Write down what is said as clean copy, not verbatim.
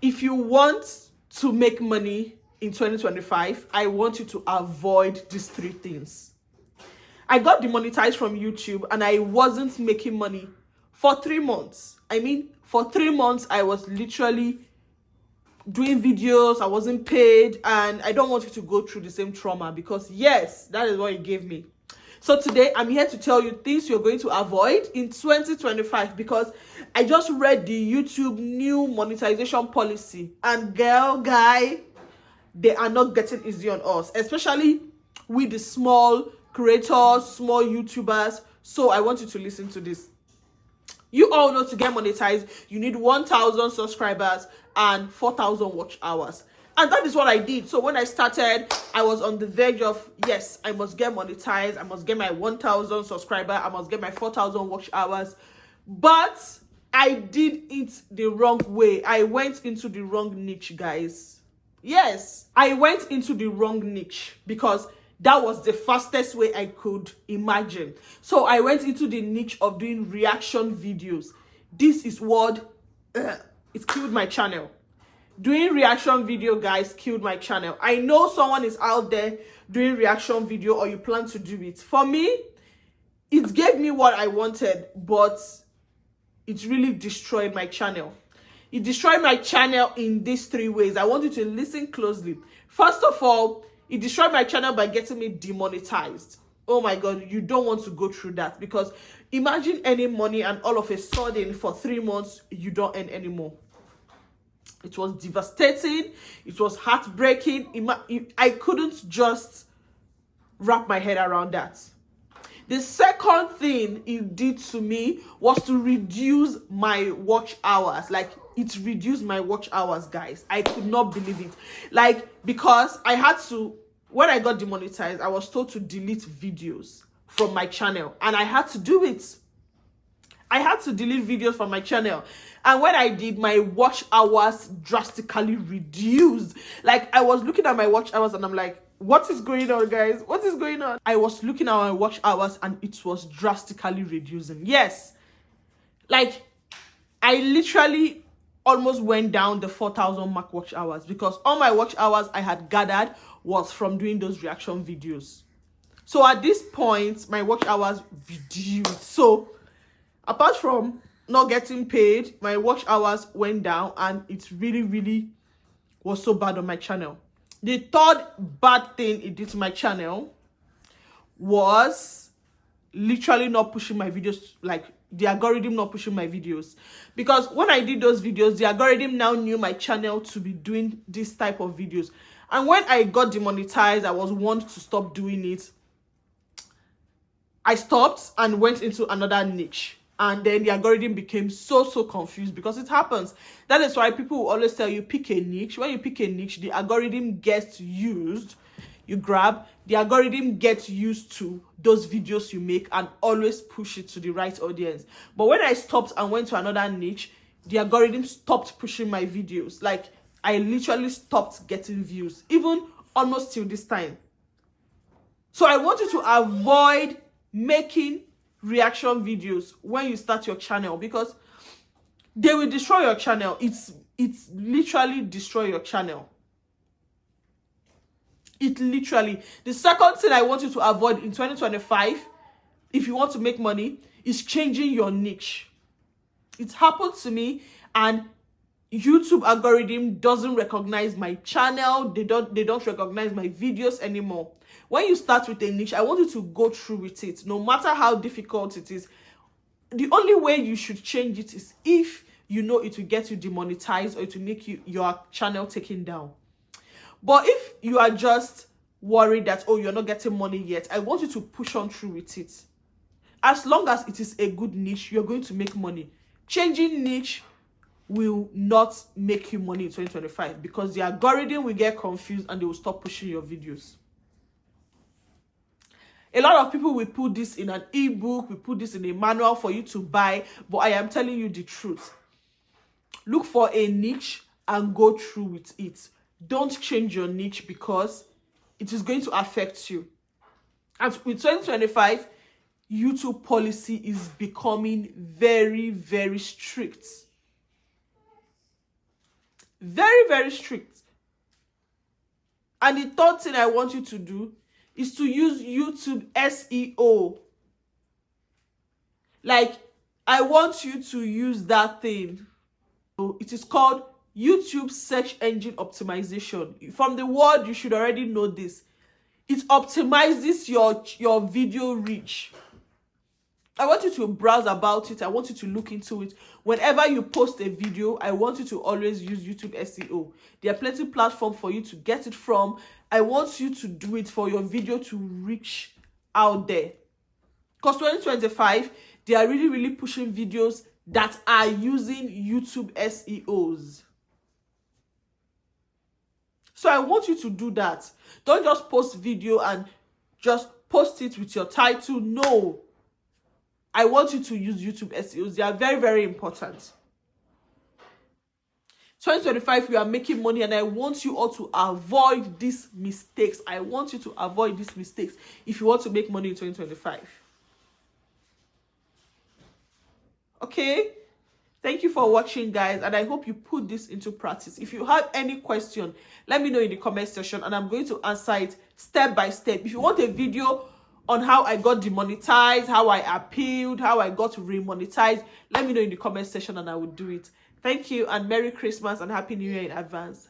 if you want to make money in 2025, I want you to avoid these 3 things. I got demonetized from YouTube and I wasn't making money for 3 months. I mean, for 3 months, I was literally doing videos, I wasn't paid, and I don't want you to go through the same trauma, because yes, that is what it gave me. So today, I'm here to tell you things you're going to avoid in 2025, because I just read the YouTube new monetization policy, and girl, guy, they are not getting easy on us, especially with the small creators, small YouTubers. So I want you to listen to this. You all know to get monetized, you need 1,000 subscribers and 4,000 watch hours. And that is what I did. So when I started, I was on the verge of, yes, I must get monetized. I must get my 1,000 subscriber. I must get my 4,000 watch hours. But I did it the wrong way. I went into the wrong niche, guys. Yes, I went into the wrong niche because that was the fastest way I could imagine. So I went into the niche of doing reaction videos. This is what it killed my channel. Doing reaction video, guys, killed my channel. I know someone is out there doing reaction video, or you plan to do it. For me, it gave me what I wanted, but it really destroyed my channel. It destroyed my channel in these 3 ways. I want you to listen closely. First of all, it destroyed my channel by getting me demonetized. Oh my God, you don't want to go through that, because imagine earning money and all of a sudden for 3 months, you don't earn anymore. It was devastating. It was heartbreaking. I couldn't just wrap my head around that. The second thing it did to me was to reduce my watch hours. Like, it reduced my watch hours, guys. I could not believe it. Like, because I had to, when I got demonetized, I was told to delete videos from my channel. And I had to do it. I had to delete videos from my channel. And when I did, my watch hours drastically reduced. Like, I was looking at my watch hours and I'm like, what is going on, guys? What is going on? I was looking at my watch hours and it was drastically reducing. Yes. Like, I literally almost went down the 4,000 mark watch hours, because all my watch hours I had gathered was from doing those reaction videos. So at this point, my watch hours reduced. So apart from not getting paid, my watch hours went down, and it really, really was so bad on my channel. The third bad thing it did to my channel was literally not pushing my videos, like the algorithm not pushing my videos. Because when I did those videos, the algorithm now knew my channel to be doing this type of videos. And when I got demonetized, I was warned to stop doing it. I stopped and went into another niche. And then the algorithm became so confused, because it happens. That is why people will always tell you, pick a niche. When you pick a niche, the algorithm gets used. You grab, the algorithm gets used to those videos you make and always push it to the right audience. But when I stopped and went to another niche, the algorithm stopped pushing my videos. Like, I literally stopped getting views, even almost till this time. So I want you to avoid making reaction videos when you start your channel, because they will destroy your channel. It's literally destroy your channel. It literally. The second thing I want you to avoid in 2025, if you want to make money, is changing your niche. It happened to me, and YouTube algorithm doesn't recognize my channel. They don't recognize my videos anymore. When you start with a niche, I want you to go through with it, no matter how difficult it is. The only way you should change it is if you know it will get you demonetized, or it will make your channel taken down. But if you are just worried that, oh, you're not getting money yet, I want you to push on through with it. As long as it is a good niche, you're going to make money. Changing niche will not make you money in 2025, because the algorithm will get confused and they will stop pushing your videos. A lot of people will put this in an ebook, we put this in a manual for you to buy, but I am telling you the truth. Look for a niche and go through with it. Don't change your niche, because it is going to affect you. And with 2025, YouTube policy is becoming very, very strict. Very, very strict. And the third thing I want you to do is to use YouTube SEO. Like, I want you to use that thing. It is called YouTube search engine optimization. From the word, you should already know this. It optimizes your video reach. I want you to browse about it. I want you to look into it. Whenever you post a video, I want you to always use YouTube SEO. There are plenty of platforms for you to get it from. I want you to do it for your video to reach out there. Because 2025, they are really, really pushing videos that are using YouTube SEOs. So I want you to do that. Don't just post video and just post it with your title. No. I want you to use YouTube SEOs. They are very, very important. 2025, we are making money, and I want you all to avoid these mistakes. I want you to avoid these mistakes if you want to make money in 2025. Okay? Thank you for watching, guys, and I hope you put this into practice. If you have any question, let me know in the comment section, and I'm going to answer it step by step. If you want a video on how I got demonetized, how I appealed, how I got remonetized, let me know in the comment section and I will do it. Thank you, and Merry Christmas and Happy New Year in advance.